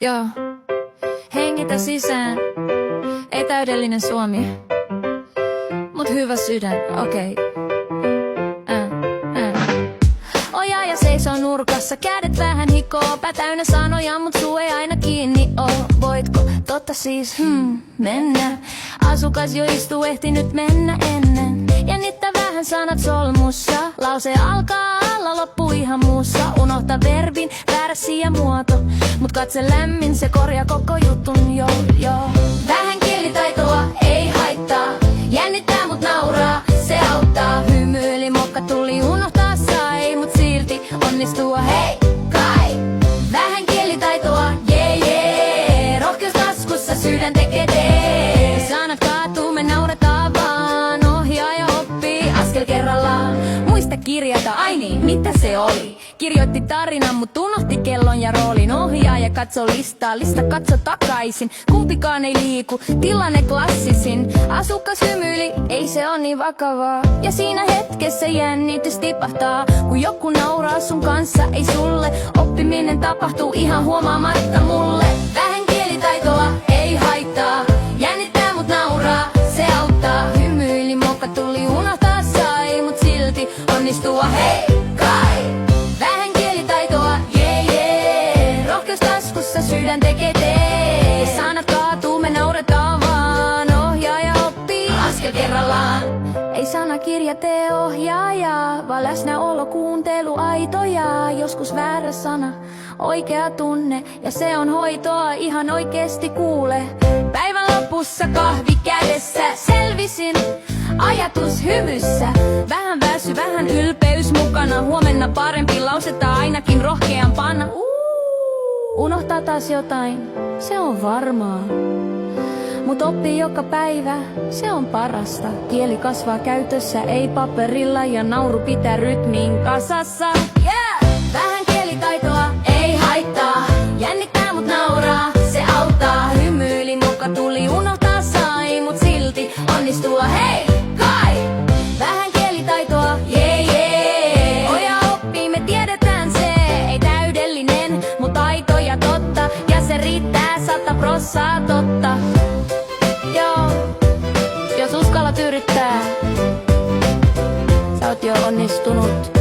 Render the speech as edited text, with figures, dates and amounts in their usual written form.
Joo, hengitä sisään. Ei täydellinen Suomi, mut hyvä sydän, okei. Ojaa ja seisoo nurkassa, kädet vähän hikoo. Pää täynnä sanoja, mut suu ei aina kiinni oo. Voitko, totta siis, mennä. Asukas jo istuu, ehtinyt mennä ennen. Jännittää vähän sanat solmussa. Lause alkaa alla, loppuu ihan muussa. Unohta verbin, värssi ja muoto. Mut katse lämmin, se korjaa koko jutun, joo. Vähän kielitaitoa, ei haittaa. Jännittää mut nauraa, se auttaa. Hymyili, mokka tuli, unohtaa sai. Mut silti onnistua, hei kai. Vähän kielitaitoa, jee. Rohkeus taskussa, sydän tekee tee. Sanat kaatuu, me nauretaan vaan. Ohjaaja oppii askel kerrallaan. Muista kirjata, ai niin, mitä se oli? Kirjoitti tarinan, mut unohti kellon ja roolin. Ohjaaja katso listaa, lista katso takaisin. Kumpikaan ei liiku, tilanne klassisin. Asukas hymyili, ei se on niin vakavaa. Ja siinä hetkessä jännitys tipahtaa. Kun joku nauraa sun kanssa, ei sulle. Oppiminen tapahtuu ihan huomaamatta mulle. Vähän kielitaitoa, ei haittaa. Jännittää mut nauraa, se auttaa. Hymyili, mokka tuli, unohtaa sai. Mut silti onnistua, hei kai. Vähän kielitaitoa, jee. Rohkeus taskussa, sydän tekee tee. Sanat kaatuu, me nauretaan vaan. Ohjaaja oppii askel kerrallaan. Ei sanakirja tee ohjaajaa, vaan läsnäolo, kuuntelu, aitoja. Joskus väärä sana, oikea tunne, ja se on hoitoa, ihan oikeesti kuule. Päivän lopussa kahvi kädessä, selvisin, ajatus hymyssä. Vähän väsy, vähän ylpeys mukana. Huomenna parempi lausetta, ainakin rohkeampana. Unohtaa taas jotain, se on varmaa. Mut oppii joka päivä, se on parasta. Kieli kasvaa käytössä, ei paperilla, ja nauru pitää rytmiin kasassa. Vähän kielitaitoa, ei haittaa. Jännittää mut nauraa, se auttaa. Hymyili, mokka tuli, unohtaa sai. Mut silti onnistua, hei kai. Vähän kielitaitoa, jee. Oja oppii, me tiedetään se. Ei täydellinen, mut aito ja totta. Ja se riittää 100% totta. Joo, jos uskallat yrittää, sä oot jo onnistunut.